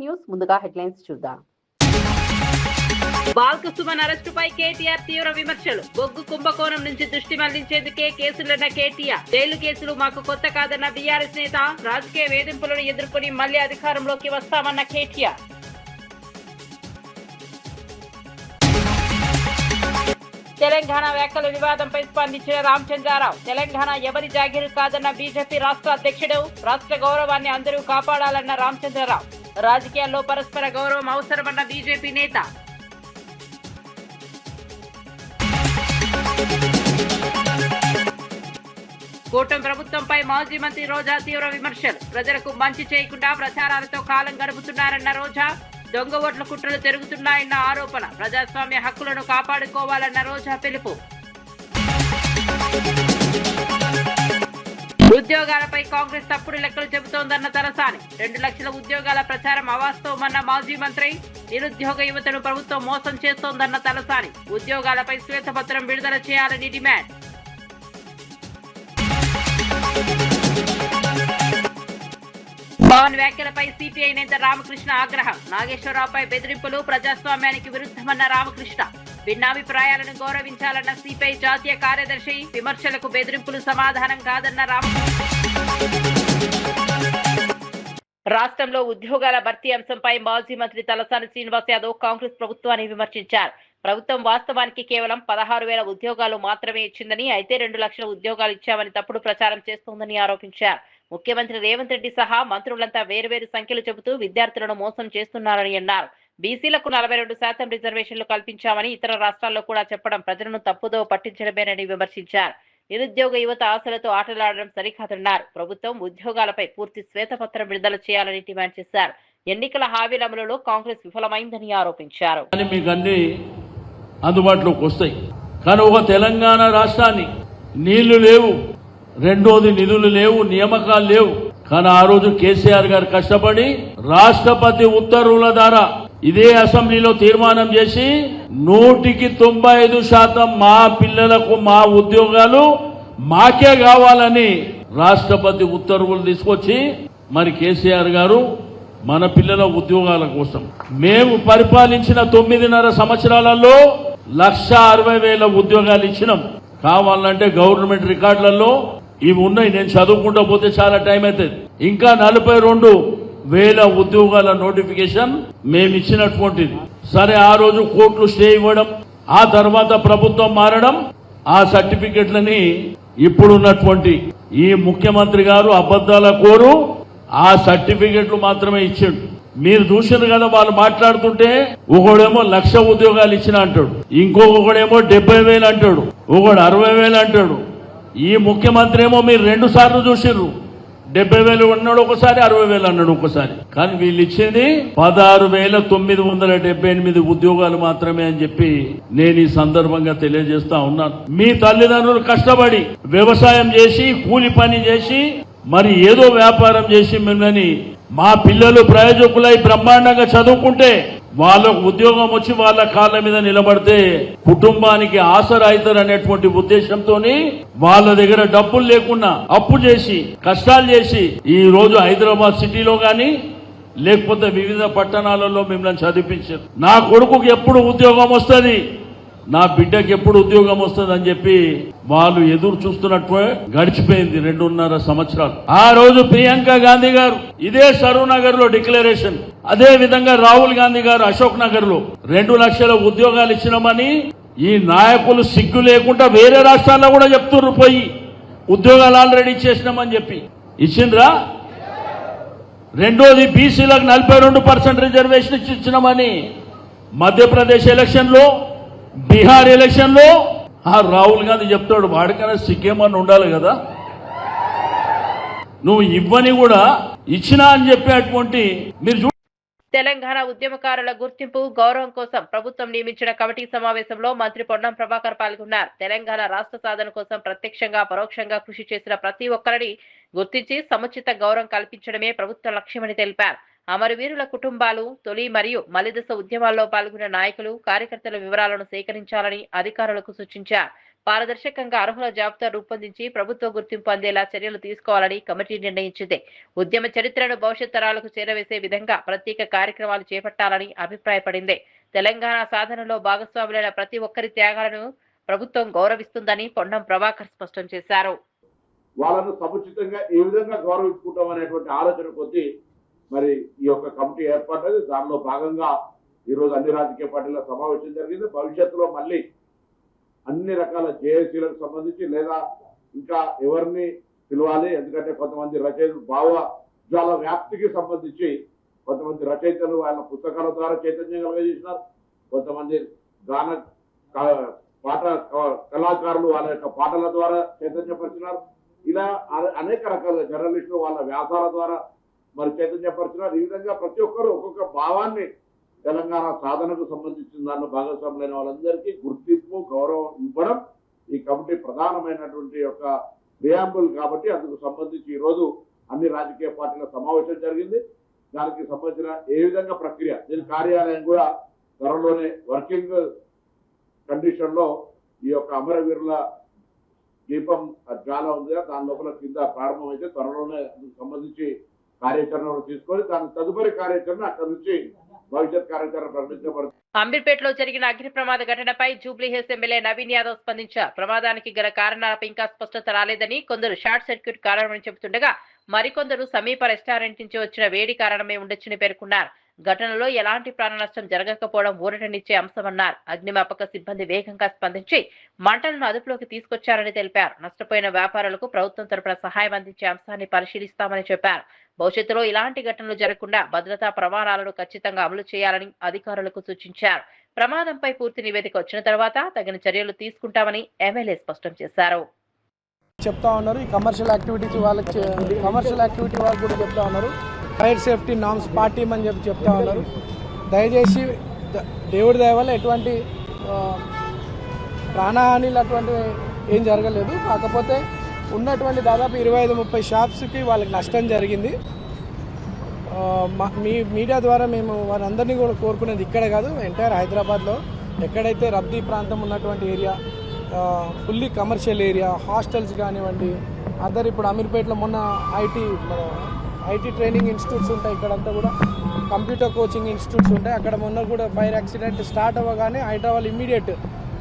News ముందుగా headlines చూద్దాం. బాల్క సుమన్ అరెస్టుపై కేటీఆర్ తీవ్ర విమర్శలు. బొగ్గు కుంభకోణం నుంచి దృష్టి మళ్లించేందుకే కేసులన్న కేటీఆర్. జైలు కేసులు మాకు కొత్త కాదన్న బీఆర్ఎస్ నేత. రాజకీయ వేధింపులను ఎదుర్కొని మళ్లీ అధికారంలోకి వస్తామన్న కేటీఆర్. తెలంగాణ వ్యాఖ్యల వివాదంపై స్పందించిన రామచంద్రారావు. తెలంగాణ ఎవరి జాగీరు కాదన్న బీజేపీ రాష్ట్ర అధ్యక్షుడు. రాష్ట్ర గౌరవాన్ని అందరూ కాపాడాలన్న రామచంద్రరావు. రాజకీయాల్లో పరస్పర గౌరవం అవసరమన్న బీజేపీ నేత. కూటమి ప్రభుత్వంపై మాజీ మంత్రి రోజా తీవ్ర విమర్శలు. ప్రజలకు మంచి చేయకుండా ప్రచారాలతో కాలం గడుపుతున్నారన్న రోజా. దొంగ ఓట్ల కుట్రలు జరుగుతున్నాయన్న ఆరోపణ. ప్రజాస్వామ్య హక్కులను కాపాడుకోవాలన్న రోజా పిలుపు. ఉద్యోగాలపై కాంగ్రెస్ తప్పుడు లెక్కలు చెబుతోందన్న తలసాని. 2 లక్షల ఉద్యోగాల ప్రచారం అవాస్తవమన్న మాజీ మంత్రి. నిరుద్యోగ యువతను ప్రభుత్వం మోసం చేస్తోందన్న తలసాని. ఉద్యోగాలపై శ్వేతపత్రం విడుదల చేయాలని డిమాండ్. పవన్ వ్యాఖ్యలపై సిపిఐ నేత రామకృష్ణ ఆగ్రహం. నాగేశ్వరరావుపై బెదిరింపులు ప్రజాస్వామ్యానికి విరుద్ధమన్న రామకృష్ణ. భిన్నాభిప్రాయాలను గౌరవించాలన్న సిపిఐ జాతీయ కార్యదర్శి. విమర్శలకు బెదిరింపులు సమాధానం కాదన్న రామకృష్ణ. రాష్ట్రంలో ఉద్యోగాల భర్తీ అంశంపై మాజీ మంత్రి తలసాని శ్రీనివాస్ యాదవ్ కాంగ్రెస్ ప్రభుత్వాన్ని విమర్శించారు. ప్రభుత్వం వాస్తవానికి కేవలం 16,000 ఉద్యోగాలు మాత్రమే ఇచ్చిందని, అయితే 2 లక్షల ఉద్యోగాలు ఇచ్చామని తప్పుడు ప్రచారం చేస్తోందని ఆరోపించారు. ముఖ్యమంత్రి రేవంత్ రెడ్డి సహా మంత్రులంతా వేర్వేరు సంఖ్యలు చెబుతూ విద్యార్థులను మోసం చేస్తున్నారని అన్నారు. బీసీలకు 42% రిజర్వేషన్లు కల్పించామని ఇతర రాష్ట్రాల్లో కూడా చెప్పడం ప్రజలను తప్పుదో పట్టించడమేనని విమర్శించారు. నిరుద్యోగ యువత ఆశలతో ఆటలాడడం సరికాదన్నారు. ప్రభుత్వం ఉద్యోగాలపై పూర్తి శ్వేతపత్రం విడుదల చేయాలని డిమాండ్ చేశారు. ఎన్నికల హామీల అమలులో కాంగ్రెస్ విఫలమైందని ఆరోపించారు. అందుబాటులోకి వస్తాయి కానీ ఒక తెలంగాణ రాష్ట్రాన్ని నీళ్లు లేవు, రెండోది నిధులు లేవు, నియామకాలు లేవు. కానీ ఆ రోజు కేసీఆర్ గారు కష్టపడి రాష్ట్రపతి ఉత్తర్వుల ద్వారా ఇదే అసెంబ్లీలో తీర్మానం చేసి 195% మా పిల్లలకు మా ఉద్యోగాలు మాకే కావాలని రాష్ట్రపతి ఉత్తర్వులు తీసుకొచ్చి మరి కేసీఆర్ గారు మన పిల్లల ఉద్యోగాల కోసం మేము పరిపాలించిన 9.5 సంవత్సరాలలో 160,000 ఉద్యోగాలు ఇచ్చినాం. కావాలంటే గవర్నమెంట్ రికార్డులలో ఇవి ఉన్నాయి, నేను చదువుకుంటూ పోతే చాలా టైం అవుతుంది. ఇంకా 42,000 ఉద్యోగాల నోటిఫికేషన్ మేము ఇచ్చినటువంటిది. సరే, ఆ రోజు కోర్టులు స్టే ఇవ్వడం, ఆ తర్వాత ప్రభుత్వం మారడం, ఆ సర్టిఫికెట్లని ఇప్పుడున్నటువంటి ఈ ముఖ్యమంత్రి గారు అబద్ధాల కోరు ఆ సర్టిఫికెట్లు మాత్రమే ఇచ్చాడు. మీరు చూసారు కదా, వాళ్ళు మాట్లాడుతుంటే ఒకడేమో 1,00,000 ఉద్యోగాలు ఇచ్చిన అంటాడు, ఇంకొకడేమో 70,000 అంటాడు, ఒకడు 60,000 అంటాడు. ఈ ముఖ్యమంత్రి ఏమో మీరు 2 సార్లు చూసిర్రు, 70,000 అన్నాడు ఒకసారి, 60,000 అన్నాడు ఒకసారి. కానీ వీళ్ళు ఇచ్చింది 16,978 ఉద్యోగాలు మాత్రమే అని చెప్పి నేను ఈ సందర్భంగా తెలియజేస్తా ఉన్నాను. మీ తల్లిదండ్రులు కష్టపడి వ్యవసాయం చేసి కూలి పని చేసి మరి ఏదో వ్యాపారం చేసి మిమ్మల్ని మా పిల్లలు ప్రయోజకులై బ్రహ్మాండంగా చదువుకుంటే వాళ్ళకు ఉద్యోగం వచ్చి వాళ్ళ కాళ్ళ మీద నిలబడితే కుటుంబానికి ఆసరా అవుతారు అనేటువంటి ఉద్దేశంతో వాళ్ళ దగ్గర డబ్బులు లేకుండా అప్పు చేసి కష్టాలు చేసి ఈ రోజు హైదరాబాద్ సిటీలో గాని లేకపోతే వివిధ పట్టణాలలో మిమ్మల్ని చదివించారు. నా కొడుకుకి ఎప్పుడు ఉద్యోగం వస్తుంది, నా బిడ్డకి ఎప్పుడు ఉద్యోగం వస్తుంది అని చెప్పి వాళ్ళు ఎదురు చూస్తున్నట్టు గడిచిపోయింది 2.5 సంవత్సరాలు. ఆ రోజు ప్రియాంక గాంధీ గారు ఇదే సరూర్ నగర్ లో డిక్లరేషన్, అదే విధంగా రాహుల్ గాంధీ గారు అశోక్ నగర్ లో 2 లక్షల ఉద్యోగాలు ఇచ్చినామని ఈ నాయకులు సిగ్గు లేకుండా వేరే రాష్ట్రాల్లో కూడా చెప్తున్నారు, పోయి ఉద్యోగాలు ఆల్రెడీ ఇచ్చేసినామని చెప్పి. ఇచ్చిండ్రా? రెండోది బీసీలకు 42% రిజర్వేషన్ ఇచ్చినామని మధ్యప్రదేశ్ ఎలక్షన్ లో, బీహార్ ఎలక్షన్ లో ఆ రాహుల్ గాంధీ చెప్తాడు. వాడికైనా సిగ్గేమని ఉండాలి కదా, నువ్వు ఇవ్వని కూడా ఇచ్చినా అని చెప్పేటువంటి మీరు. తెలంగాణ ఉద్యమకారుల గుర్తింపు గౌరవం కోసం ప్రభుత్వం నియమించిన కమిటీ సమావేశంలో మంత్రి పొన్నం ప్రభాకర్ పాల్గొన్నారు. తెలంగాణ రాష్ట్ర సాధన కోసం ప్రత్యక్షంగా పరోక్షంగా కృషి చేసిన ప్రతి ఒక్కరిని గుర్తించి సముచిత గౌరవం కల్పించడమే ప్రభుత్వ లక్ష్యమని తెలిపారు. అమరవీరుల కుటుంబాలు, తొలి మరియు మలిదశ ఉద్యమాల్లో పాల్గొన్న నాయకులు, కార్యకర్తల వివరాలను సేకరించాలని అధికారులకు సూచించారు. పారదర్శకంగా అర్హుల జాబితా రూపొందించి ప్రభుత్వ గుర్తింపు అందేలా చర్యలు తీసుకోవాలని కమిటీ నిర్ణయించింది. ఉద్యమ చరిత్రను భవిష్యత్ తరాలకు చేరవేసే విధంగా ప్రత్యేక కార్యక్రమాలు చేపట్టాలని అభిప్రాయపడింది. తెలంగాణ సాధనలో భాగస్వాములైన ప్రతి ఒక్కరి త్యాగాలను ప్రభుత్వం గౌరవిస్తుందని పొన్నం ప్రభాకర్ స్పష్టం చేశారు. వాళ్ళను సముచితంగా ఏ విధంగా గౌరవించుకుంటాం అనేటువంటి ఆలోచన కొద్దీ మరి ఈ యొక్క కమిటీ ఏర్పడ్డది. దానిలో భాగంగా ఈరోజు అన్ని రాజకీయ పార్టీల సమావేశం జరిగింది. భవిష్యత్తులో మళ్ళీ అన్ని రకాల జేఏసీలకు సంబంధించి లేదా ఇంకా ఎవరిని పిలవాలి, ఎందుకంటే కొంతమంది రచయితలు భావజాల వ్యాప్తికి సంబంధించి కొంతమంది రచయితలు వాళ్ళ పుస్తకాల ద్వారా చైతన్యం కలుగజేసినారు. కొంతమంది గాన పాట కళాకారులు వాళ్ళ యొక్క పాటల ద్వారా చైతన్యపరిచినారు. ఇలా అనేక రకాల జర్నలిస్టులు వాళ్ళ వ్యాసాల ద్వారా మరి చైతన్యపరిచినారు. ఈ విధంగా ప్రతి ఒక్కరు ఒక్కొక్క భావాన్ని తెలంగాణ సాధనకు సంబంధించిన దానిలో భాగస్వాములైన వాళ్ళందరికీ గుర్తింపు, గౌరవం ఇవ్వడం ఈ కమిటీ ప్రధానమైనటువంటి యొక్క ప్రియాంబుల్. కాబట్టి అందుకు సంబంధించి ఈరోజు అన్ని రాజకీయ పార్టీల సమావేశం జరిగింది. దానికి సంబంధించిన ఏ విధంగా ప్రక్రియ, దీని కార్యాలయం కూడా త్వరలోనే వర్కింగ్ కండిషన్ లో ఈ యొక్క అమరవీరుల దీపం జ్వాల ఉంది, దాని లోపల కింద ప్రారంభమైతే త్వరలోనే అందుకు సంబంధించి కార్యాచరణ తీసుకొని దాని తదుపరి కార్యాచరణ అక్కడి నుంచి భవిష్యత్ కార్యాచరణ ప్రకటించబడుతుంది. అమీర్పేటలో జరిగిన అగ్ని ప్రమాద ఘటనపై జూబ్లీహిల్స్ ఎమ్మెల్యే నవీన్ యాదవ్ స్పందించారు. ప్రమాదానికి గల కారణాలపై ఇంకా స్పష్టత రాలేదని, కొందరు షార్ట్ సర్క్యూట్ కారణమని చెబుతుండగా మరికొందరు సమీప రెస్టారెంట్ నుంచి వచ్చిన వేడి కారణమే ఉండొచ్చని పేర్కొన్నారు. ఘటనలో ఎలాంటి ప్రాణ నష్టం జరగకపోవడం ఊరటనిచ్చే అంశమన్నారు. అగ్నిమాపక సిబ్బంది వేగంగా స్పందించి మంటలను అదుపులోకి తీసుకొచ్చారని తెలిపారు. నష్టపోయిన వ్యాపారులకు ప్రభుత్వం తరపున సహాయం అందించే అంశాన్ని పరిశీలిస్తామని చెప్పారు. భవిష్యత్తులో ఇలాంటి ఘటనలు జరగకుండా భద్రతా ప్రమాణాలను ఖచ్చితంగా అమలు చేయాలని అధికారులకు సూచించారు. ప్రమాదంపై పూర్తి నివేదిక వచ్చిన తర్వాత తగిన చర్యలు తీసుకుంటామని ఎమ్మెల్యే స్పష్టం చేశారు. చెప్తా ఉన్నారు. ఈ కమర్షియల్ యాక్టివిటీ వాళ్ళకి కూడా చెప్తా ఉన్నారు. ఫైర్ సేఫ్టీ నామ్స్ పాటిమని చెప్తా ఉన్నారు. దయచేసి దేవుడి దయ వల్ల ఎటువంటి ప్రాణహానిలు అటువంటి ఏం జరగలేదు. కాకపోతే ఉన్నటువంటి దాదాపు 25-30 షాప్స్కి వాళ్ళకి నష్టం జరిగింది. మీ మీడియా ద్వారా మేము వారందరినీ కూడా కోరుకునేది ఇక్కడ కాదు, ఎంటైర్ హైదరాబాద్లో ఎక్కడైతే రద్దీ ప్రాంతం ఉన్నటువంటి area, fully commercial area, hostels కానివ్వండి, అదర్ ఇప్పుడు అమీర్పేటలో మొన్న ఐటీ ట్రైనింగ్ ఇన్స్టిట్యూట్స్ ఉంటాయి, ఇక్కడంతా కూడా కంప్యూటర్ కోచింగ్ ఇన్స్టిట్యూట్స్ ఉంటాయి. అక్కడ మొన్న కూడా ఫైర్ యాక్సిడెంట్ స్టార్ట్ అవ్వగానే హైదరాబాద్ ఇమ్మీడియట్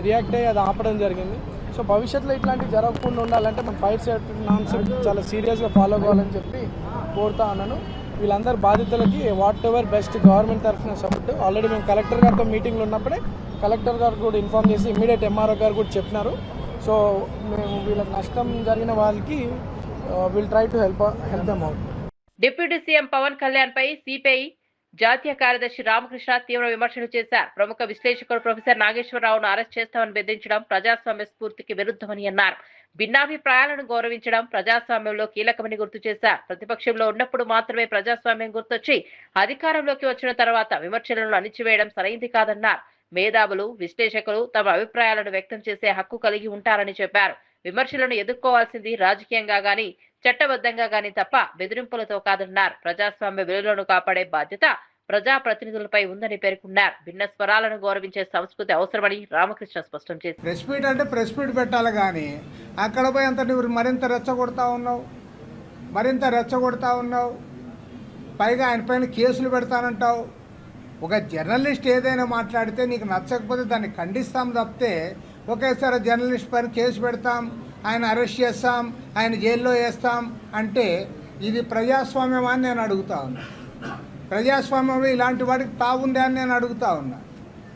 రియాక్ట్ అయ్యి అది ఆపడం జరిగింది. సో భవిష్యత్తులో ఇట్లాంటివి జరగకుండా ఉండాలంటే మనం ఫైర్ సేఫ్టీ నామ్స్ చాలా సీరియస్గా ఫాలో అవ్వాలని చెప్పి కోరుతా ఉన్నాను. వీళ్ళందరి బాధితులకి వాట్ ఎవర్ బెస్ట్ గవర్నమెంట్ తరఫున సపోర్ట్. ఆల్రెడీ మేము కలెక్టర్ గారితో మీటింగ్లో ఉన్నప్పుడే కలెక్టర్ గారు కూడా ఇన్ఫార్మ్ చేసి ఇమ్మీడియట్ ఎంఆర్ఓ గారు కూడా చెప్పినారు. సో మేము వీళ్ళకి నష్టం జరిగిన వాళ్ళకి will try to help them out. Deputy CM Pawan Kalyan పై సిపిఐ జాతీయ కార్యదర్శి రామకృష్ణ తీవ్ర విమర్శలు చేశారు. ప్రముఖ విశ్లేషకుడు ప్రొఫెసర్ నాగేశ్వరరావును అరెస్ట్ చేస్తామని బెదిరించడం ప్రజాస్వామ్య స్ఫూర్తికి విరుద్ధమని అన్నారు. భిన్నాభిప్రాయాలను గౌరవించడం ప్రజాస్వామ్యంలో కీలకమని గుర్తు చేశారు. ప్రతిపక్షంలో ఉన్నప్పుడు మాత్రమే ప్రజాస్వామ్యం గుర్తొచ్చి అధికారంలోకి వచ్చిన తర్వాత విమర్శలను అణిచివేయడం సరైంది కాదన్నారు. మేధావులు, విశ్లేషకులు తమ అభిప్రాయాలను వ్యక్తం చేసే హక్కు కలిగి ఉంటారని చెప్పారు. విమర్శలను ఎదుర్కోవాల్సింది రాజకీయంగా గాని చట్టబద్ధంగా గాని తప్ప బెదిరింపులతో కాదన్నారు. ప్రజాస్వామ్య విలువలను కాపాడే బాధ్యత ప్రజాప్రతినిధులపై ఉందని పేర్కొన్నారు. భిన్న స్వరాలను గౌరవించే సంస్కృతి అవసరమని రామకృష్ణ స్పష్టం చేశారు. ప్రెస్ మీట్ అంటే ప్రెస్ మీట్ పెట్టాలి, కానీ అక్కడ పోయి అంత నువ్వు మరింత రెచ్చగొడతా ఉన్నావు. పైగా ఆయన పైన కేసులు పెడతానంటావు. ఒక జర్నలిస్ట్ ఏదైనా మాట్లాడితే నీకు నచ్చకపోతే దాన్ని ఖండిస్తాం తప్పితే ఒకేసారి జర్నలిస్ట్ పైన కేసు పెడతాం, ఆయన అరెస్ట్ చేస్తాం, ఆయన జైల్లో వేస్తాం అంటే ఇది ప్రజాస్వామ్యం అని నేను అడుగుతా ఉన్నా. ప్రజాస్వామ్యం ఇలాంటి వాడికి తాగుంది అని నేను అడుగుతా ఉన్నా.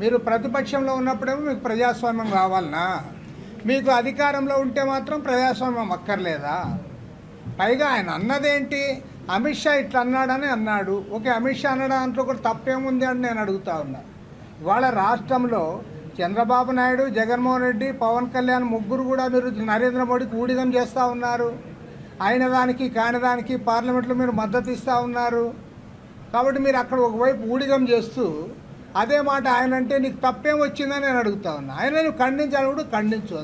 మీరు ప్రతిపక్షంలో ఉన్నప్పుడేమో మీకు ప్రజాస్వామ్యం కావాలనా? మీకు అధికారంలో ఉంటే మాత్రం ప్రజాస్వామ్యం అక్కర్లేదా? పైగా ఆయన అన్నదేంటి, అమిత్ షా ఇట్లా అన్నాడని అన్నాడు. ఓకే, అమిత్ షా అన్న దాంట్లో కూడా తప్పేముంది అని నేను అడుగుతా ఉన్నా. ఇవాళ రాష్ట్రంలో చంద్రబాబు నాయుడు, జగన్మోహన్ రెడ్డి, పవన్ కళ్యాణ్ ముగ్గురు కూడా మీరు నరేంద్ర మోడీకి ఊడిగం చేస్తూ ఉన్నారు. అయిన దానికి కాని దానికి పార్లమెంట్లో మీరు మద్దతు ఇస్తూ ఉన్నారు. కాబట్టి మీరు అక్కడ ఒకవైపు ఊడిగం చేస్తూ అదే మాట ఆయన అంటే నీకు తప్పేం వచ్చిందని నేను అడుగుతా ఉన్నా. ఆయన నువ్వు ఖండించాలి కూడా ఖండించు,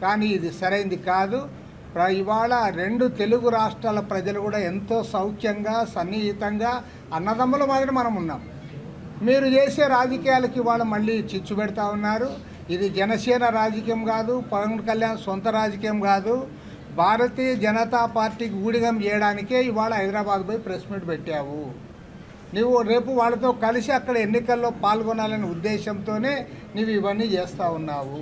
కానీ ఇది సరైంది కాదు. ఇవాళ 2 తెలుగు రాష్ట్రాల ప్రజలు కూడా ఎంతో సౌఖ్యంగా సన్నిహితంగా అన్నదమ్ముల మాదిరి మనం ఉన్నాం. మీరు చేసే రాజకీయాలకి ఇవాళ మళ్ళీ చిచ్చు పెడతా ఉన్నారు. ఇది జనసేన రాజకీయం కాదు, పవన్ కళ్యాణ్ సొంత రాజకీయం కాదు. భారతీయ జనతా పార్టీకి ఊడిగం చేయడానికే ఇవాళ హైదరాబాద్ పోయి ప్రెస్ మీట్ పెట్టావు. నువ్వు రేపు వాళ్ళతో కలిసి అక్కడ ఎన్నికల్లో పాల్గొనాలనే ఉద్దేశంతోనే నువ్వు ఇవన్నీ చేస్తూ ఉన్నావు.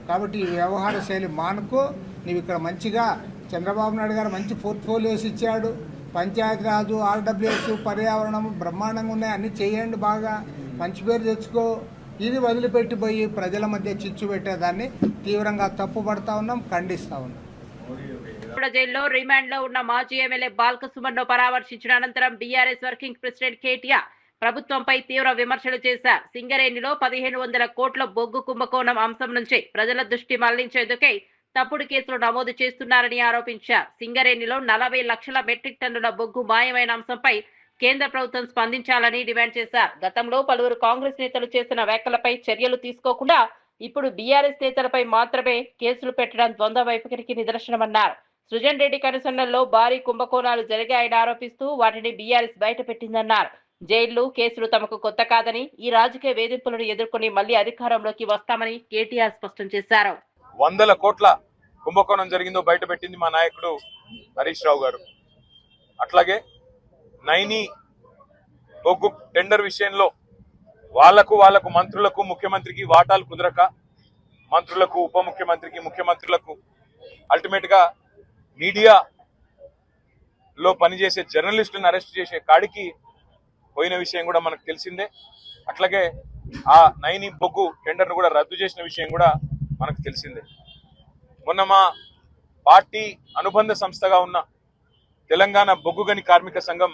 కాబట్టి ఈ వ్యవహార శైలి మానుకో. నువ్వు ఇక్కడ మంచిగా చంద్రబాబు నాయుడు గారు మంచి పోర్ట్ఫోలియోస్ ఇచ్చాడు. పంచాయతీరాజు, ఆర్డబ్ల్యూఎస్, పర్యావరణం బ్రహ్మాండంగా ఉన్నాయి. అన్నీ చేయండి, బాగా మంచి పేరు తెచ్చుకో. ఇది వదిలిపెట్టిపోయి ప్రజల మధ్య చిచ్చు పెట్టేదాన్ని తీవ్రంగా తప్పుపడతా ఉన్నాం, ఖండిస్తూ ఉన్నాం. జైల్లో రిమాండ్ లో ఉన్న మాజీ ఎమ్మెల్యే బాల్క సుమన్ ను పరామర్శించిన అనంతరం బీఆర్ఎస్ వర్కింగ్ ప్రెసిడెంట్ కేటీఆర్ ప్రభుత్వంపై తీవ్ర విమర్శలు చేశారు. సింగరేణిలో 1500 కోట్ల బొగ్గు కుంభకోణం అంశం నుంచి ప్రజల దృష్టి మళ్లించేందుకే తప్పుడు కేసులు నమోదు చేస్తున్నారని ఆరోపించారు. సింగరేణిలో 40 లక్షల మెట్రిక్ టన్నుల బొగ్గు మాయమైన అంశంపై కేంద్ర ప్రభుత్వం స్పందించాలని డిమాండ్ చేశారు. గతంలో పలువురు కాంగ్రెస్ నేతలు చేసిన వ్యాఖ్యలపై చర్యలు తీసుకోకుండా ఇప్పుడు బీఆర్ఎస్ నేతలపై మాత్రమే కేసులు పెట్టడం ద్వంద్వ వైఖరికి నిదర్శనమన్నారు. సృజన్ రెడ్డి కనుసన్నల్లో భారీ కుంభకోణాలు జరిగాయని ఆరోపిస్తూ వాటిని బీఆర్ఎస్ బయటపెట్టిందన్నారు. జైళ్లు, కేసులు తమకు కొత్త కాదని, ఈ రాజకీయ వేధింపులను ఎదుర్కొని మళ్లీ అధికారంలోకి వస్తామని కేటీఆర్ స్పష్టం చేశారు. 100 కోట్ల కుంభకోణం జరిగిందో బయటపెట్టింది మా నాయకుడు హరీష్ రావు గారు. అట్లాగే నైని బొగ్గు టెండర్ విషయంలో వాళ్లకు మంత్రులకు, ముఖ్యమంత్రికి వాటాలు కుదరక మంత్రులకు, ఉప ముఖ్యమంత్రికి, ముఖ్యమంత్రులకు అల్టిమేట్ గా మీడియాలో పనిచేసే జర్నలిస్టులను అరెస్ట్ చేసే కాడికి పోయిన విషయం కూడా మనకు తెలిసిందే. అట్లాగే ఆ నైని బొగ్గు టెండర్ను కూడా రద్దు చేసిన విషయం కూడా మనకు తెలిసిందే. మొన్న మా పార్టీ అనుబంధ సంస్థగా ఉన్న తెలంగాణ బొగ్గు గని కార్మిక సంఘం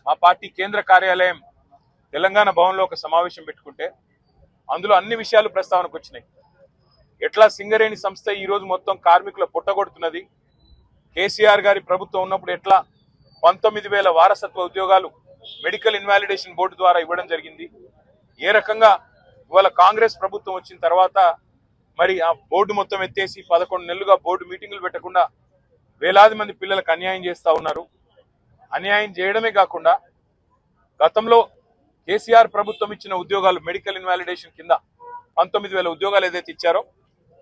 మా పార్టీ కేంద్ర కార్యాలయం తెలంగాణ భవన్లో ఒక సమావేశం పెట్టుకుంటే అందులో అన్ని విషయాలు ప్రస్తావనకు వచ్చినాయి. ఎట్లా సింగరేణి సంస్థ ఈరోజు మొత్తం కార్మికుల పుట్టగొడుతున్నది, కేసీఆర్ గారి ప్రభుత్వం ఉన్నప్పుడు ఎట్లా 19,000 వారసత్వ ఉద్యోగాలు మెడికల్ ఇన్వాలిడేషన్ బోర్డు ద్వారా ఇవ్వడం జరిగింది, ఏ రకంగా ఇవాళ కాంగ్రెస్ ప్రభుత్వం వచ్చిన తర్వాత మరి ఆ బోర్డు మొత్తం ఎత్తేసి 11 నెలలుగా బోర్డు మీటింగులు పెట్టకుండా వేలాది మంది పిల్లలకు అన్యాయం చేస్తా ఉన్నారు. అన్యాయం చేయడమే కాకుండా గతంలో కేసీఆర్ ప్రభుత్వం ఇచ్చిన ఉద్యోగాలు మెడికల్ ఇన్వాలిడేషన్ కింద 19,000 ఉద్యోగాలు ఏదైతే ఇచ్చారో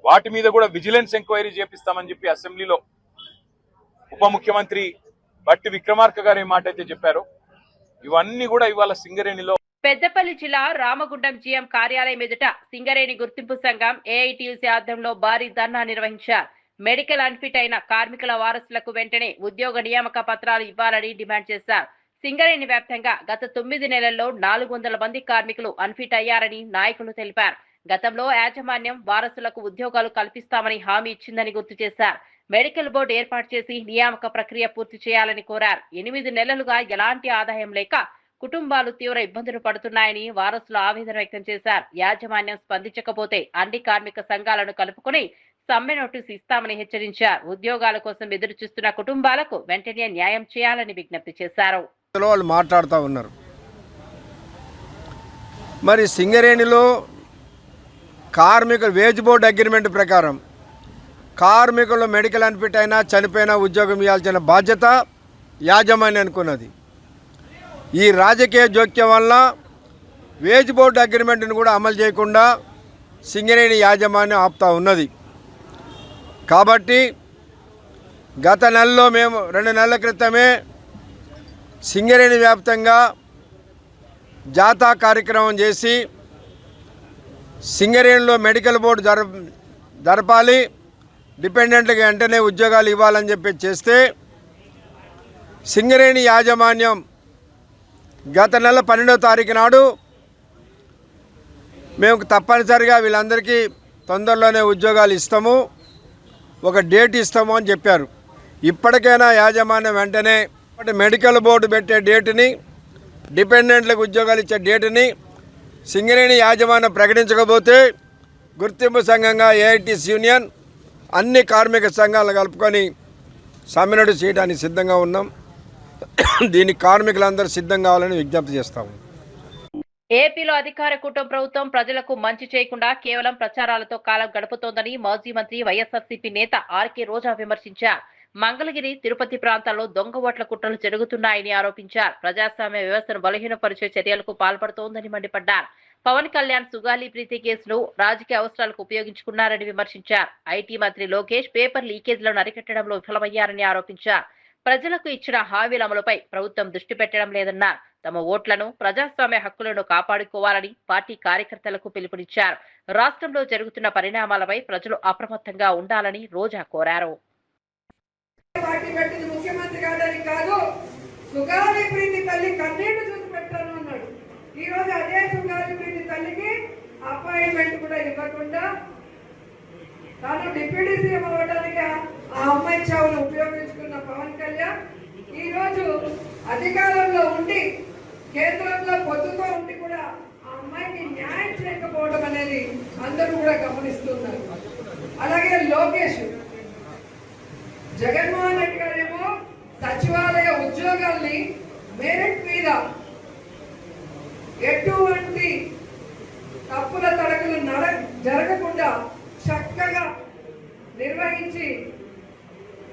వాటి మీద కూడా విజిలెన్స్ ఎంక్వైరీ చేపిస్తామని చెప్పి అసెంబ్లీలో ఉప ముఖ్యమంత్రి బట్టి విక్రమార్క గారు ఏ మాట అయితే చెప్పారో ఇవన్నీ కూడా ఇవాళ సింగరేణిలో. పెద్దపల్లి జిల్లా రామగుండం జీఎం కార్యాలయం ఎదుట సింగరేణి గుర్తింపు సంఘం ఏఐటీయూసీ ఆధ్వర్యంలో భారీ ధర్నా నిర్వహించారు. మెడికల్ అన్ఫిట్ అయిన కార్మికుల వారసులకు వెంటనే ఉద్యోగ నియామక పత్రాలు ఇవ్వాలని డిమాండ్ చేశారు. సింగరేణి వ్యాప్తంగా గత 9 నెలల్లో 400 మంది కార్మికులు అన్ఫిట్ అయ్యారని నాయకులు తెలిపారు. గతంలో యాజమాన్యం వారసులకు ఉద్యోగాలు కల్పిస్తామని హామీ ఇచ్చిందని గుర్తు చేశారు. మెడికల్ బోర్డు ఏర్పాటు చేసి నియామక ప్రక్రియ పూర్తి చేయాలని కోరారు. 8 నెలలుగా ఎలాంటి ఆదాయం లేక కుటుంబాలు తీవ్ర ఇబ్బందులు పడుతున్నాయని వారసులు ఆవేదన వ్యక్తం చేశారు. యాజమాన్యం స్పందించకపోతే అన్ని కార్మిక సంఘాలను కలుపుకుని సమ్మె నోటీసు ఇస్తామని హెచ్చరించారు. ఉద్యోగాల కోసం ఎదురు చూస్తున్న కుటుంబాలకు వెంటనే న్యాయం చేయాలని విజ్ఞప్తి చేశారు. వాళ్ళు మాట్లాడుతూ ఉన్నారు. మరి సింగరేణిలో కార్మికుల వేజ్ బోర్డు అగ్రిమెంట్ ప్రకారం కార్మికులు మెడికల్ అన్ఫిట్ అయినా చనిపోయినా ఉద్యోగం ఇవ్వాల్సిన బాధ్యత యాజమాన్యం అనుకున్నది. ఈ రాజకీయ జోక్యం వల్ల వేజ్ బోర్డు అగ్రిమెంట్ను కూడా అమలు చేయకుండా సింగరేణి యాజమాన్యం ఆపుతా ఉన్నది. కాబట్టి గత నెలలో మేము 2 నెలల క్రితమే సింగరేణి వ్యాప్తంగా జాతా కార్యక్రమం చేసి సింగరేణిలో మెడికల్ బోర్డు జరపాలి, డిపెండెంట్కి వెంటనే ఉద్యోగాలు ఇవ్వాలని చెప్పి చేస్తే సింగరేణి యాజమాన్యం గత నెల 12వ తారీఖు నాడు మేము తప్పనిసరిగా వీళ్ళందరికీ తొందరలోనే ఉద్యోగాలు ఇస్తాము, ఒక డేట్ ఇస్తాము అని చెప్పారు. ఇప్పటికైనా యాజమాన్యం వెంటనే మెడికల్ బోర్డు పెట్టే డేటుని, డిపెండెంట్లకు ఉద్యోగాలు ఇచ్చే డేటుని సింగరేణి యాజమాన్యం ప్రకటించకపోతే గుర్తింపు సంఘంగా ఏఐటీసీ యూనియన్ అన్ని కార్మిక సంఘాలను కలుపుకొని సమ్మె నోటీసు చేయడానికి సిద్ధంగా ఉన్నాం. దీనికి కార్మికులందరూ సిద్ధం కావాలని విజ్ఞప్తి చేస్తాము. ఏపీలో అధికార కూటమి ప్రభుత్వం ప్రజలకు మంచి చేయకుండా కేవలం ప్రచారాలతో కాలం గడుపుతోందని మాజీ మంత్రి వైఎస్ఆర్సీపీ నేత ఆర్కే రోజా విమర్శించారు. మంగళగిరి, తిరుపతి ప్రాంతాల్లో దొంగ ఓట్ల కుట్రలు జరుగుతున్నాయని ఆరోపించారు. ప్రజాస్వామ్య వ్యవస్థను బలహీనపరిచే చర్యలకు పాల్పడుతోందని మండిపడ్డారు. పవన్ కళ్యాణ్ సుగాలి ప్రీతి కేసును రాజకీయ అవసరాలకు ఉపయోగించుకున్నారని విమర్శించారు. ఐటీ మంత్రి లోకేష్ పేపర్ లీకేజ్లను అరికట్టడంలో విఫలమయ్యారని ఆరోపించారు. ప్రజలకు ఇచ్చిన హామీల అమలుపై ప్రభుత్వం దృష్టి పెట్టడం లేదన్నారు. తమ ఓట్లను, ప్రజాస్వామ్య హక్కులను కాపాడుకోవాలని పార్టీ కార్యకర్తలకు పిలుపునిచ్చారు. రాష్ట్రంలో జరుగుతున్న పరిణామాలపై ప్రజలు అప్రమత్తంగా ఉండాలని రోజా కోరారు. పార్టీ పెట్టింది ముఖ్యమంత్రి కాదని కాదు, సుగాలి ప్రీతి తల్లి కన్నీళ్లు చూసి పెట్టాను అన్నాడు. ఈ రోజు అదే సుగాలి ప్రీతి తల్లికి అపాయింట్మెంట్ కూడా ఇవ్వకుండా తాను డిప్యూటీ సీఎం అవ్వడానికి ఆ అమ్మాయి చావును ఉపయోగించుకున్న పవన్ కళ్యాణ్ ఈ రోజు అధికారంలో ఉండి కేంద్రంలో పొత్తుతో ఉండి కూడా ఆ అమ్మాయికి న్యాయం చేయకపోవడం అనేది అందరూ కూడా గమనిస్తున్నారు. అలాగే లోకేష్, జగన్మోహన్ రెడ్డి గారేమో సచివాలయ ఉద్యోగాల్ని మెరిట్ మీద ఎటువంటి తప్పుల తడకలు జరగకుండా చక్కగా నిర్వహించి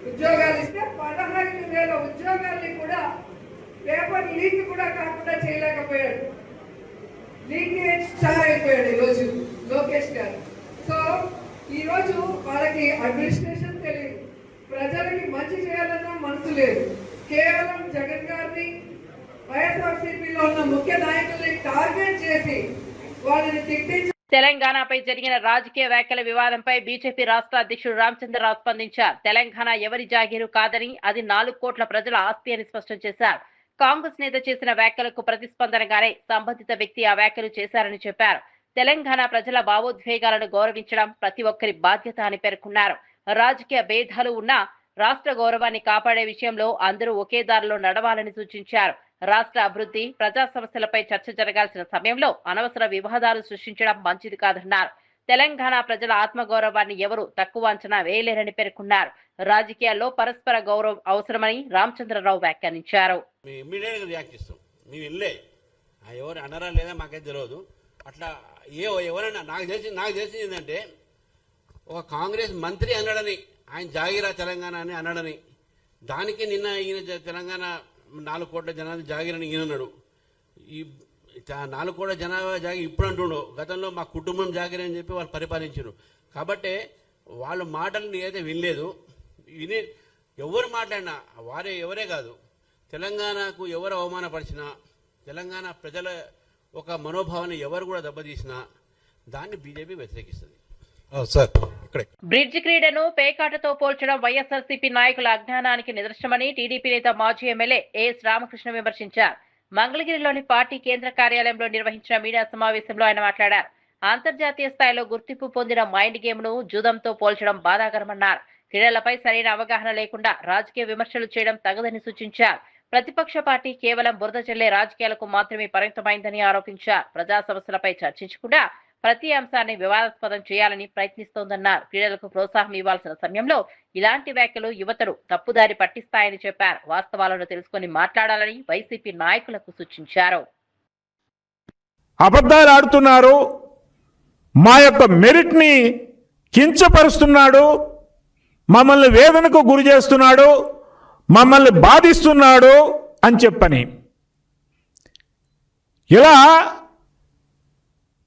ఉద్యోగాలు ఇస్తే 15,000 ఉద్యోగాల్ని కూడా పేపర్ లీక్ కూడా కాకుండా చేయలేకపోయాడు. లీకేజ్ స్టార్ అయిపోయాడు ఈరోజు లోకేష్ గారు. సో ఈరోజు వాళ్ళకి అడ్మినిస్ట్రేషన్ తెలియదు, ప్రజలకి మంచి చేయాలన్న మనసు లేదు. కేవలం జగన్ గారిని, వైఎస్ఆర్సీపీలో ఉన్న ముఖ్య నాయకుల్ని టార్గెట్ చేసి వాళ్ళని తిట్టించి తెలంగాణపై జరిగిన రాజకీయ వ్యాఖ్యల వివాదంపై బీజేపీ రాష్ట్ర అధ్యక్షుడు రామచంద్రరావు స్పందించారు. తెలంగాణ ఎవరి జాగీరు కాదని, అది 4 కోట్ల ప్రజల ఆస్తి అని స్పష్టం చేశారు. కాంగ్రెస్ నేత చేసిన వ్యాఖ్యలకు ప్రతిస్పందనగానే సంబంధిత వ్యక్తి ఆ వ్యాఖ్యలు చేశారని చెప్పారు. తెలంగాణ ప్రజల భావోద్వేగాలను గౌరవించడం ప్రతి ఒక్కరి బాధ్యత అని పేర్కొన్నారు. రాజకీయ భేదాలు ఉన్నా రాష్ట్ర గౌరవాన్ని కాపాడే విషయంలో అందరూ ఒకే దారిలో నడవాలని సూచించారు. రాష్ట్ర అభివృద్ధి, ప్రజా సమస్యలపై చర్చ జరగాల్సిన సమయంలో అనవసర వివాదాలు సృష్టించడం మంచిది కాదన్నారు. తెలంగాణ ప్రజల ఆత్మగౌరవాన్ని ఎవరు తక్కువ అంచనా వేయలేరని పేర్కొన్నారు. రాజకీయాల్లో పరస్పర గౌరవం అవసరమని రామచంద్రరావు వ్యాఖ్యానించారు. ఎవరు అన్నారా లేదా మాకైతే తెలియదు. అట్లా ఎవరైనా నాకు తెలిసింది ఏంటంటే ఒక కాంగ్రెస్ మంత్రి అన్నాడని, ఆయన జాగిరా తెలంగాణ అని అన్నాడని, దానికి నిన్న ఈయన తెలంగాణ 4 కోట్ల జనాభా జాగిరని ఈయనన్నాడు. ఈ 4 కోట్ల జనాభా జాగి ఇప్పుడు అంటుండో, గతంలో మా కుటుంబం జాగిరి అని చెప్పి వాళ్ళు పరిపాలించారు. కాబట్టి వాళ్ళ మాటలు నేనైతే వినలేదు. ఎవరు మాట్లాడినా ఎవరే కాదు, తెలంగాణకు ఎవరు అవమానపరిచినా, తెలంగాణ ప్రజల ఒక మనోభావాన్ని ఎవరు కూడా దెబ్బతీసినా దాన్ని బీజేపీ వ్యతిరేకిస్తుంది. బ్రిడ్జ్ క్రీడను పేకాటతో పోల్చడం వైఎస్ఆర్సీపీ నాయకుల అజ్ఞానానికి నిదర్శనమని టీడీపీ నేత మాజీ ఎమ్మెల్యే ఏఎస్ రామకృష్ణ విమర్శించారు. మంగళగిరిలోని పార్టీ కేంద్ర కార్యాలయంలో నిర్వహించిన మీడియా సమావేశంలో ఆయన మాట్లాడారు. అంతర్జాతీయ స్థాయిలో గుర్తింపు పొందిన మైండ్ గేమ్ ను జూదంతో పోల్చడం బాధాకరమన్నారు. క్రీడలపై సరైన అవగాహన లేకుండా రాజకీయ విమర్శలు చేయడం తగదని సూచించారు. ప్రతిపక్ష పార్టీ కేవలం బురద చెల్లే రాజకీయాలకు మాత్రమే పరిమితమైందని ఆరోపించారు. ప్రజా సమస్యలపై చర్చించకుండా ప్రతి అంశాన్ని వివాదాస్పదం చేయాలని ప్రయత్నిస్తోందన్నారు. క్రీడలకు ప్రోత్సాహం ఇవ్వాల్సిన సమయంలో ఇలాంటి వ్యాఖ్యలు యువతను తప్పుదారి పట్టిస్తాయని చెప్పారు. వాస్తవాలను తెలుసుకుని మాట్లాడాలని వైసీపీ నాయకులకు సూచించారు. అబద్ధాలు ఆడుతున్నారు, మా యొక్క మెరిట్ ని కించపరుస్తున్నాడు, మమ్మల్ని వేదనకు గురి చేస్తున్నాడు, మమ్మల్ని బాధిస్తున్నాడు అని చెప్పని ఇలా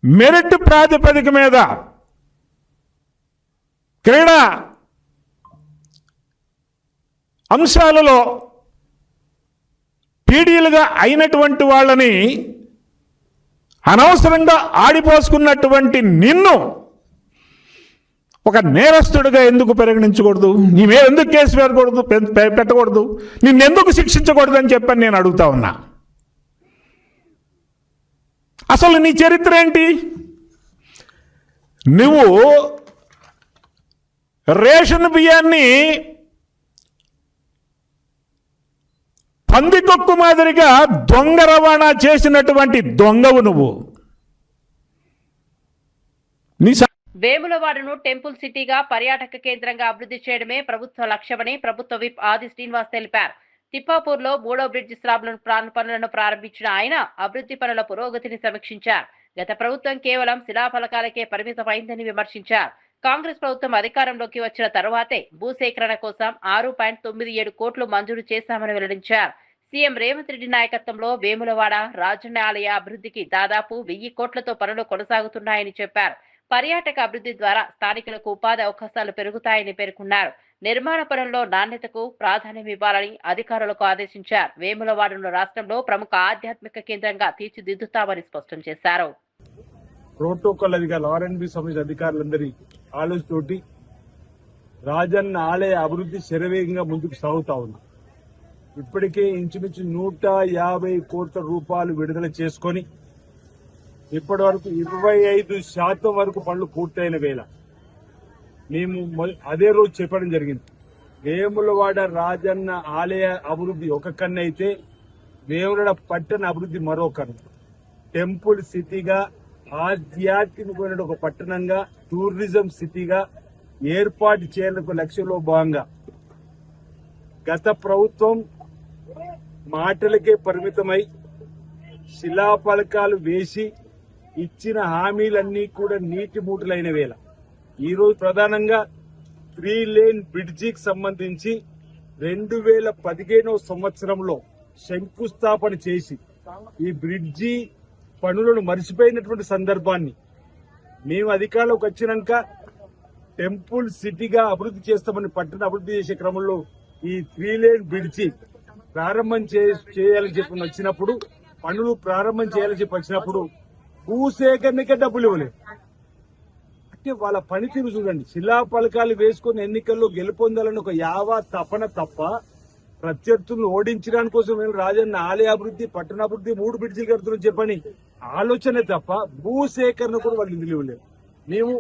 మెరిట్ ప్రాతిపదిక మీద క్రీడా అంశాలలో పీడీలుగా అయినటువంటి వాళ్ళని అనవసరంగా ఆడిపోసుకున్నటువంటి నిన్ను ఒక నేరస్తుడిగా ఎందుకు పరిగణించకూడదు? నీ మీద ఎందుకు కేసు పెట్టకూడదు? నిన్నెందుకు శిక్షించకూడదు అని చెప్పని నేను అడుగుతా ఉన్నా. అసలు నీ చరిత్ర ఏంటి? నువ్వు రేషన్ బియ్యాన్ని పందికొక్కు మాదిరిగా దొంగ రవాణా చేసినటువంటి దొంగవు నువ్వు. వేములవాడను టెంపుల్ సిటీగా పర్యాటక కేంద్రంగా అభివృద్ధి చేయడమే ప్రభుత్వ లక్ష్యమని ప్రభుత్వ విప్ ఆది శ్రీనివాస్ తెలిపారు. తిప్పాపూర్లో 3వ బ్రిడ్జి స్లాబ్లను పనులను ప్రారంభించిన ఆయన అభివృద్ధి పనుల పురోగతిని సమీక్షించారు. గత ప్రభుత్వం కేవలం శిలాఫలకాలకే పరిమితమైందని విమర్శించారు. కాంగ్రెస్ ప్రభుత్వం అధికారంలోకి వచ్చిన తరువాతే భూసేకరణ కోసం 6.97 కోట్లు మంజూరు చేశామని వెల్లడించారు. సీఎం రేవంత్ రెడ్డి నాయకత్వంలో వేములవాడ రాజన్న ఆలయ అభివృద్ధికి దాదాపు 1000 కోట్లతో పనులు కొనసాగుతున్నాయని చెప్పారు. పర్యాటక అభివృద్ధి ద్వారా స్థానికులకు ఉపాధి అవకాశాలు పెరుగుతాయని పేర్కొన్నారు. నిర్మాణ పనుల్లో నాణ్యతకు ప్రాధాన్యం ఇవ్వాలని అధికారులకు ఆదేశించారు. వేములవాడను రాష్ట్రంలో ప్రముఖ ఆధ్యాత్మిక కేంద్రంగా తీర్చిదిద్దుతామని స్పష్టం చేశారు. ప్రోటోకాల్ అధికారులు ఆర్ఎండ్బి సంబంధించిన అధికారులందరి ఆలోచనతోటి రాజన్న ఆలయ అభివృద్ధి శరవేగంగా ముందుకు సాగుతా ఉంది. ఇప్పటికే ఇంచుమించు 150 కోట్ల రూపాయలు విడుదల చేసుకొని ఇప్పటి వరకు 25% వరకు పనులు పూర్తయిన వేళ మేము అదే రోజు చెప్పడం జరిగింది. వేములవాడ రాజన్న ఆలయ అభివృద్ధి ఒక కన్ను అయితే వేములవాడ పట్టణ అభివృద్ధి మరో కన్ను. టెంపుల్ సిటీగా ఆధ్యాత్మికమైన ఒక పట్టణంగా టూరిజం సిటీగా ఏర్పాటు చేయాలని లక్ష్యంలో భాగంగా గత ప్రభుత్వం మాటలకే పరిమితమై శిలాఫలకాలు వేసి ఇచ్చిన హామీలన్నీ కూడా నీటి మూటలైన వేళ ఈరోజు ప్రధానంగా 3 లేన్ బ్రిడ్జికి సంబంధించి 2015 సంవత్సరంలో శంకుస్థాపన చేసి ఈ బ్రిడ్జి పనులను మర్చిపోయినటువంటి సందర్భాన్ని మేము అధికారంలోకి వచ్చినాక టెంపుల్ సిటీగా అభివృద్ధి చేస్తామని పట్టణ అభివృద్ధి చేసే క్రమంలో ఈ 3 లేన్ బ్రిడ్జి ప్రారంభం చేయాలని చెప్పి వచ్చినప్పుడు పనులు ప్రారంభం చేయాలని చెప్పి వచ్చినప్పుడు భూసేకరణకే డబ్బులు ఇవ్వలేదు. అంటే వాళ్ళ పనితీరు చూడండి. శిలాఫలకాలు వేసుకుని ఎన్నికల్లో గెలుపొందాలని ఒక యావా తపన తప్ప ప్రత్యర్థులను ఓడించడానికి కోసం మేము రాజన్న ఆలయ అభివృద్ధి పట్టణాభివృద్ధి 3 బ్రిడ్జిలు కడుతున్నాం చెప్పని ఆలోచనే తప్ప భూసేకరణ కూడా వాళ్ళు నిధులు ఇవ్వలేదు. మేము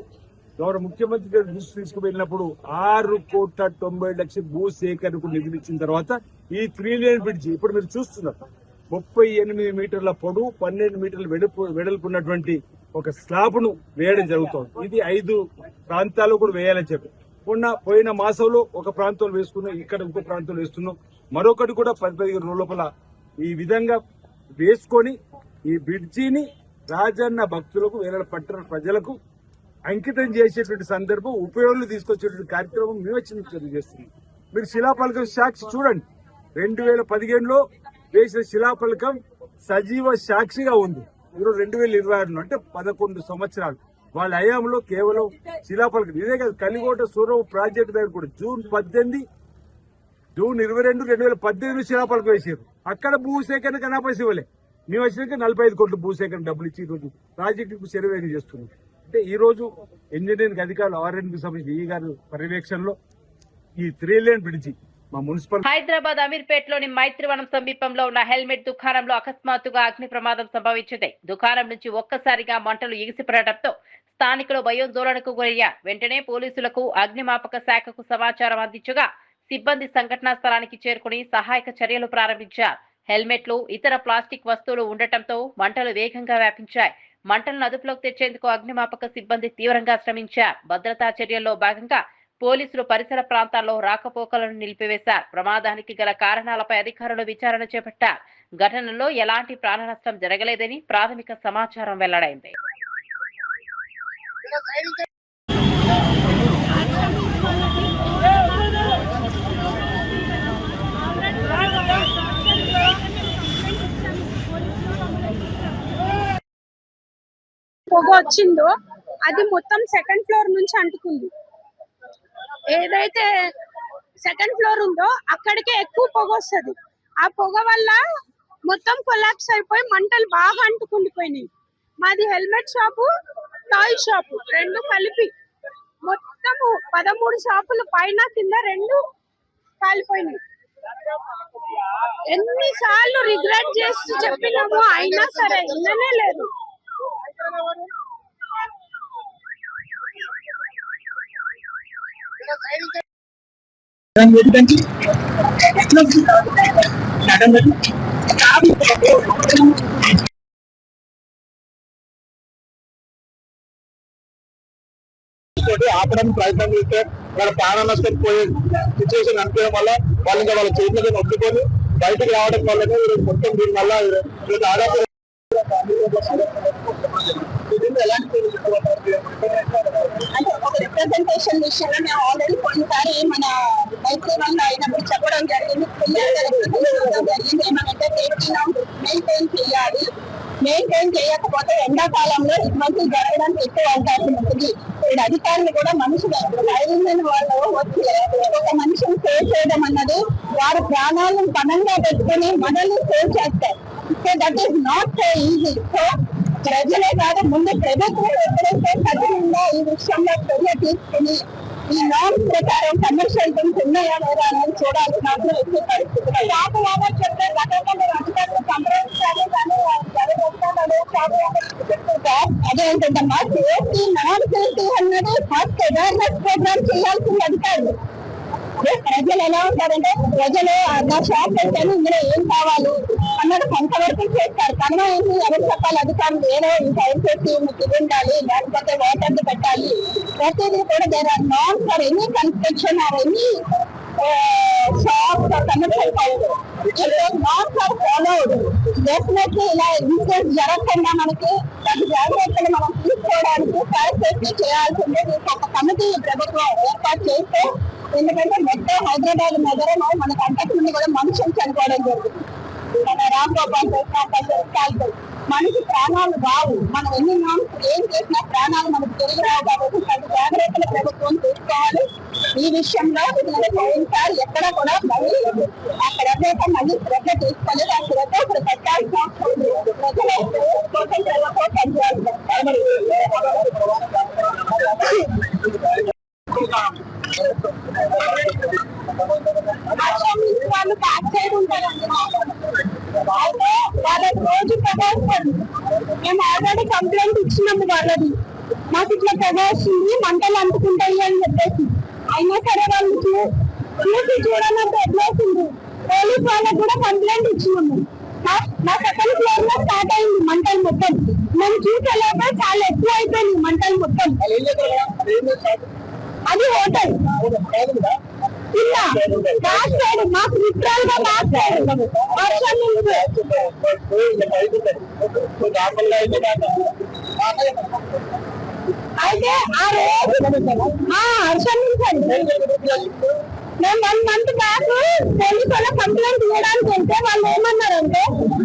గౌరవ ముఖ్యమంత్రి గారు దృష్టి తీసుకువెళ్ళినప్పుడు 6,90,00,000 భూసేకరణకు నిధులు ఇచ్చిన తర్వాత ఈ 3 లేన్ బ్రిడ్జి ఇప్పుడు మీరు చూస్తున్నారు 38 మీటర్ల పొడవు 12 మీటర్ల వెడల్పు ఉన్నటువంటి ఒక స్లాబ్ ను వేయడం జరుగుతోంది. ఇది 5 ప్రాంతాల్లో కూడా వేయాలని చెప్పి పోయిన మాసంలో ఒక ప్రాంతంలో వేసుకున్నాం, ఇక్కడ ఇంకో ప్రాంతంలో వేస్తున్నాం. మరొకటి కూడా 10-15 రోజుల లోపల ఈ విధంగా వేసుకొని ఈ బ్రిడ్జిని రాజన్న భక్తులకు వేరే పట్టణ ప్రజలకు అంకితం చేసేటువంటి సందర్భం ఉపయోగం తీసుకొచ్చేటువంటి కార్యక్రమం మేము చేస్తున్నాం. మీరు శిలాఫలకం సాక్షి చూడండి. 2015లో వేసిన శిలాఫలకం సజీవ సాక్షిగా ఉంది. ఈరోజు 2026 అంటే 11 సంవత్సరాలు వాళ్ళ హయాంలో కేవలం శిలాఫలకం. ఇదే కాదు, కలిగోట సూరవ ప్రాజెక్టు దగ్గర కూడా జూన్ 22, 2018 శిలాఫలకం వేసారు. అక్కడ భూసేకరణ కనాపేసి ఇవ్వలే. మేము వచ్చినాక 45 కోట్ల భూసేకరణ డబ్బులు ఇచ్చి ఈరోజు ప్రాజెక్టుకు శరవేగం చేస్తున్నాం. అంటే ఈ రోజు ఇంజనీరింగ్ అధికారులు ఆర్ఎండ్బి సంబంధించి ఈ గారు పర్యవేక్షణలో ఈ 3 లేన్ బ్రిడ్జి మా మున్సిపల్ హైదరాబాద్ అమీర్పేటలోని మైత్రివనం సమీపంలో ఉన్న హెల్మెట్ దుకాణంలో అకస్మాత్తుగా అగ్ని ప్రమాదం సంభవించింది. దుకాణం నుంచి ఒక్కసారిగా మంటలు ఎగిసిపడటంతో స్థానికులు భయోందోళనకు గురయ్యారు. వెంటనే పోలీసులకు అగ్నిమాపక శాఖకు సమాచారం అందించగా సిబ్బంది సంఘటనా స్థలానికి చేరుకుని సహాయక చర్యలు ప్రారంభించారు. హెల్మెట్లు, ఇతర ప్లాస్టిక్ వస్తువులు ఉండటంతో మంటలు వేగంగా వ్యాపించాయి. మంటలను అదుపులోకి తెచ్చేందుకు అగ్నిమాపక సిబ్బంది తీవ్రంగా శ్రమించారు. భద్రతా చర్యల్లో భాగంగా పోలీసులు పరిసర ప్రాంతాల్లో రాకపోకలను నిలిపివేశారు. ప్రమాదానికి గల కారణాలపై అధికారులు విచారణ చేపట్టారు. ఘటనలో ఎలాంటి ప్రాణ నష్టం జరగలేదని ప్రాథమిక సమాచారం వెల్లడైంది. పొగ వచ్చిందో అది మొత్తం సెకండ్ ఫ్లోర్ నుంచి అంటుకుంది. ఏదైతే సెకండ్ ఫ్లోర్ ఉందో అక్కడికే ఎక్కువ పొగ వస్తుంది. ఆ పొగ వల్ల మొత్తం కొలాప్స్ అయిపోయి మంటలు బాగా అంటుకుండిపోయినాయి. మాది హెల్మెట్ షాపు, టాయ్ షాపు 2 కలిపి మొత్తం 13 షాపులు పైన కింద 2 కాలిపోయినాయి. ఎన్నిసార్లు రిగ్రెట్ చేసి చెప్పినామో అయినా సరే విననే లేదు. ఆపడానికి ప్రయత్నం చేస్తే వాళ్ళ ప్రాణ నష్టం పోయే సిచ్యువేషన్ అనిపించడం వల్ల వాళ్ళు ఇంకా వాళ్ళ చేతులతో నొప్పుకొని బయటకు రావడం వల్లనే మొత్తం దీని వల్ల దాదాపు ఎలాంటి రిప్రజెంటేషన్ విషయంలో మేము ఆల్రెడీ కొన్నిసారి మన మైత్రివల్ల అయినప్పుడు చెప్పడం జరిగింది, ఏమంటే సేఫ్టీ మెయింటైన్ చేయాలి. మెయింటైన్ చేయకపోతే ఎండాకాలంలో ఇటువంటి జరగడానికి ఎక్కువ అవకాశం ఉంటుంది. ఇప్పుడు అధికారులు కూడా మనుషులు ధైర్యమైన వాళ్ళు వచ్చి ఒక మనిషిని సేవ్ చేయడం అన్నది వారి ప్రాణాలను పణంగా పెట్టుకుని మనల్ని సేవ్ చేస్తారు. So that is not so easy. So ప్రజలే కాదు, ముందు ప్రభుత్వం ఎప్పుడైతే కఠినంగా ఈ విషయంలో చర్య తీసుకుని ఈ నామ్స్ ప్రకారం కమర్షియల్ థింగ్స్ ఉన్నాయా లేదా అనేది చూడాల్సిన అవసరం ఎక్కువ పరిస్థితులు. షాపు ఓనర్ చెప్తే గతంలో అధికారులు సంప్రదించాలి, కానీ అదేంటమ్మా సేఫ్టీ నాన్ సేఫ్టీ అన్నది ఫస్ట్ అవేర్నెస్ ప్రోగ్రామ్ చేయాల్సింది అధికారులు. ప్రజలు ఎలా ఉంటారంటే ప్రజలు నా షాప్ పెట్టాను, ఇందులో ఏం కావాలి అన్నది కొంతవరకు చేస్తారు. కన్నా ఏంటి ఎవరు చెప్పాలి, అధికారులు ఏదో ఈ ఫైర్ సేఫ్టీ ఇది ఉండాలి, లేకపోతే వాటర్ పెట్టాలి. ప్రతిదీ కూడా there are norms for any construction or any shops or commercial house. Norms are followed. Definitely ఇలా ఇన్సిడెంట్స్ జరగకుండా మనకి ప్రతి జాగ్రత్తలు మనం తీసుకోవడానికి ఫైర్ సేఫ్టీ చేయాల్సిందే. దీనికి ఒక కమిటీ ప్రభుత్వం ఏర్పాటు చేస్తే, ఎందుకంటే మొత్తం హైదరాబాద్ నగరంలో మనకు అంతకుముందు కూడా మనుషులు చనిపోవడం జరుగుతుంది. మన రాంగోపాల్ కాల్తో మనిషి ప్రాణాలు రావు. మనం ఎన్ని నామ్స్ ఏం చేసినా ప్రాణాలు మనకు తిరిగి రావు. కాబట్టి ప్రతి జాగ్రత్తలు ప్రభుత్వం తీసుకోవాలి ఈ విషయంలో. పోయినసారి ఎక్కడ కూడా మళ్ళీ అక్కడ ఎవరైతే మళ్ళీ శ్రద్ధ తీసుకోలేదు. ఆ శ్రద్ధ ఇప్పుడు పెట్టాల్సిన అవసరం లేదు. ప్రజలైతే వాళ్ళు బ్యాక్ సైడ్ ఉంటారండి. అయితే వాళ్ళకి రోజు ప్రవేశం మేము ఆల్రెడీ కంప్లైంట్ ఇచ్చినాము వాళ్ళది, మాకు ఇట్లా ప్రవేశింది మంటలు అంటుకుంటాయి అని చెప్పేసి. అయినా సరే వాళ్ళు చూసి చూడనంత వదిలేసింది. పోలీస్ వాళ్ళకి కూడా కంప్లైంట్ ఇచ్చినాము. మా సెకండ్ ఫ్లోర్ లో స్టార్ట్ అయింది మంటలు మొత్తం. మేము చూసేలోపే చాలా ఎక్కువ అయిపోయింది మంటలు మొత్తం. అది హోటల్ ఇలా బ్యాక్ సైడ్ మాకు లిటరల్ గా బ్యాక్ సైడ్ వర్షం నుంచి. అయితే ఆ రోజు వర్షం నుంచి మేము 1 month బ్యాక్ పోలీసు వాళ్ళ కంప్లైంట్ ఇవ్వడానికి వెళ్తే వాళ్ళు ఏమన్నారంటే,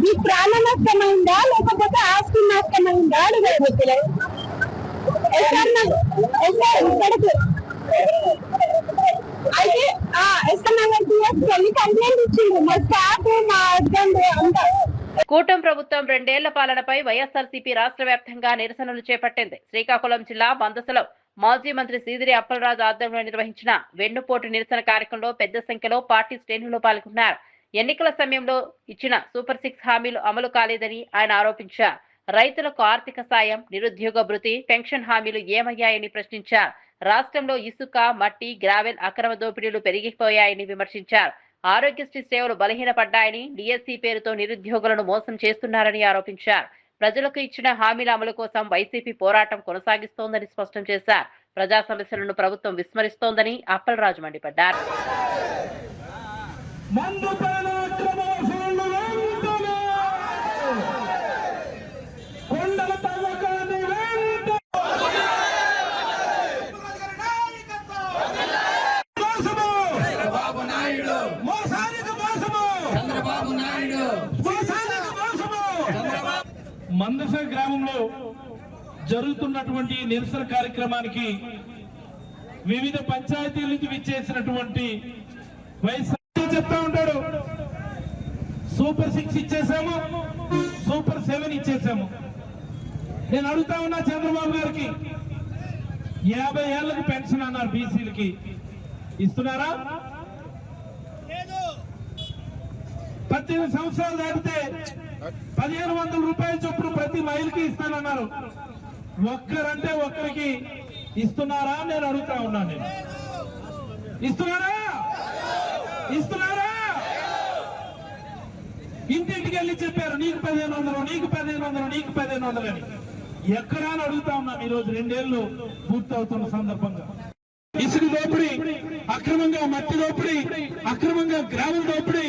ఈ ప్రాణ నష్టమైందా లేకపోతే ఆస్తి నష్టమైందా అడిగారు. ఇక్కడికి అయితే వెళ్ళి కంప్లైంట్ ఇచ్చింది మా స్టాఫ్, మా హస్బెండ్ అంతా. కూటమి ప్రభుత్వం 2 ఏళ్ల పాలనపై వైఎస్ఆర్సీపీ రాష్ట్ర వ్యాప్తంగా నిరసనలు చేపట్టింది. శ్రీకాకుళం జిల్లా బందసలో మాజీ మంత్రి సీదిరి అప్పలరాజు ఆధ్వర్యంలో నిర్వహించిన వెన్నుపోటు నిరసన కార్యక్రమంలో పెద్ద సంఖ్యలో పార్టీ శ్రేణులు పాల్గొన్నారు. ఎన్నికల సమయంలో ఇచ్చిన సూపర్ 6 హామీలు అమలు కాలేదని ఆయన ఆరోపించారు. రైతులకు ఆర్థిక సాయం, నిరుద్యోగ భృతి, పెన్షన్ హామీలు ఏమయ్యాయని ప్రశ్నించారు. రాష్ట్రంలో ఇసుక, మట్టి, గ్రావెల్ అక్రమ దోపిడీలు పెరిగిపోయాయని విమర్శించారు. ఆరోగ్యశ్రీ సేవలు బలహీనపడ్డాయని, డిఎస్సీ పేరుతో నిరుద్యోగులను మోసం చేస్తున్నారని ఆరోపించారు. ప్రజలకు ఇచ్చిన హామీల అమలు కోసం వైసీపీ పోరాటం కొనసాగిస్తోందని స్పష్టం చేశారు. ప్రజా సమస్యలను ప్రభుత్వం విస్మరిస్తోందని అప్పలరాజు మండిపడ్డారు. మందస గ్రామంలో జరుగుతున్నటువంటి నిరసన కార్యక్రమానికి వివిధ పంచాయతీల నుంచి విచ్చేసినటువంటి వైఎస్ఆర్ చెప్తా ఉంటాడు, సూపర్ 6 ఇచ్చేసాము, సూపర్ 7 ఇచ్చేసాము. నేను అడుగుతా ఉన్నా చంద్రబాబు గారికి, 50 ఏళ్లకు పెన్షన్ అన్నారు బీసీలకి, ఇస్తున్నారా? 18 సంవత్సరాలు దాటితే 1500 రూపాయల చొప్పున ప్రతి మహిళకి ఇస్తానన్నారు. ఒక్కరంటే ఒక్కరికి ఇస్తున్నారా నేను అడుగుతా ఉన్నాను. నేను ఇస్తున్నారా? ఇంటింటికి వెళ్ళి చెప్పారు, నీకు 1500, నీకు 1500, నీకు 1500 అని. ఎక్కడా అని అడుగుతా ఉన్నాం. ఈ రోజు 2 ఏళ్లు పూర్తవుతున్న సందర్భంగా ఇసుక దోపిడీ, అక్రమంగా మట్టి దోపిడీ, అక్రమంగా గ్రామం దోపిడీ,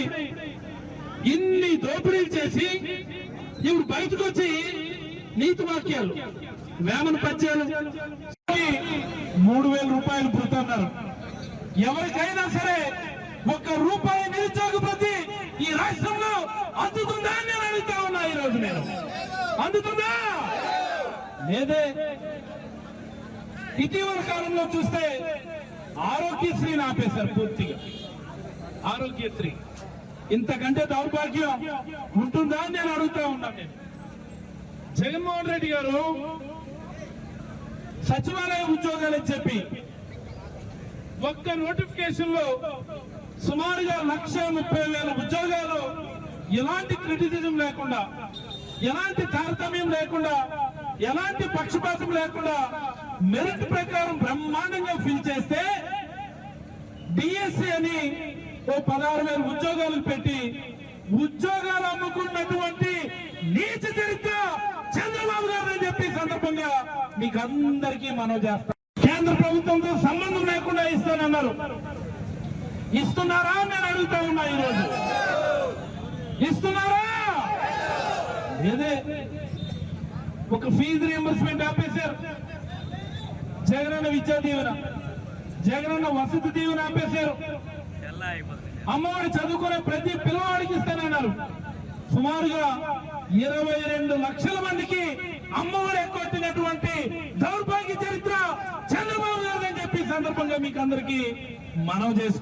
ఇన్ని దోపిడీలు చేసి ఇప్పుడు బయటకు వచ్చి నీతి వాక్యాలు, వేమన పద్యాలు 3,000 రూపాయలు పుడుతున్నారు. ఎవరికైనా సరే ₹1 నిరుద్యోగ ప్రతి ఈ రాష్ట్రంలో అందుతుందా అని నేను అడుగుతా ఉన్నా. ఈ రోజు నేను అందుతుందా లేదే. ఇటీవల కాలంలో చూస్తే ఆరోగ్యశ్రీని ఆపేశారు పూర్తిగా. ఆరోగ్యశ్రీ ఇంతకంటే దౌర్భాగ్యం ఉంటుందా అని నేను అడుగుతా ఉన్నా. నేను జగన్మోహన్ రెడ్డి గారు సచివాలయ ఉద్యోగాలని చెప్పి ఒక్క నోటిఫికేషన్ లో సుమారుగా 1,30,000 ఉద్యోగాలు ఎలాంటి క్రిటిసిజం లేకుండా, ఎలాంటి తారతమ్యం లేకుండా, ఎలాంటి పక్షపాతం లేకుండా మెరిట్ ప్రకారం బ్రహ్మాండంగా ఫిల్ చేస్తే డిఎస్సి అని 16,000 ఉద్యోగాలు పెట్టి ఉద్యోగాలు అమ్ముకున్నటువంటి నీచ చరిత్ర చంద్రబాబు గారు అని చెప్పి సందర్భంగా మీకు అందరికీ మనవి చేస్తాం. కేంద్ర ప్రభుత్వంతో సంబంధం లేకుండా ఇస్తానన్నారు. ఇస్తున్నారా నేను అడుగుతా ఉన్నా. ఈరోజు ఇస్తున్నారా లేదే. ఒక ఫీజు రియంబర్స్మెంట్ ఆపేశారు. జగనన్న విద్యా దీవెన, జగనన్న వసతి దీవెన ఆపేశారు. అమ్మఒడి చదువుకునే ప్రతి పిల్లవాడికి ఇస్తానన్నారు. సుమారుగా 22 లక్షల మందికి అమ్మఒడి ఎక్కొట్టినటువంటి దౌర్భాగ్య చరిత్ర చంద్రబాబు గారు అని చెప్పి సందర్భంగా మీకు అందరికీ మనవి చేసుకుంటున్నాను.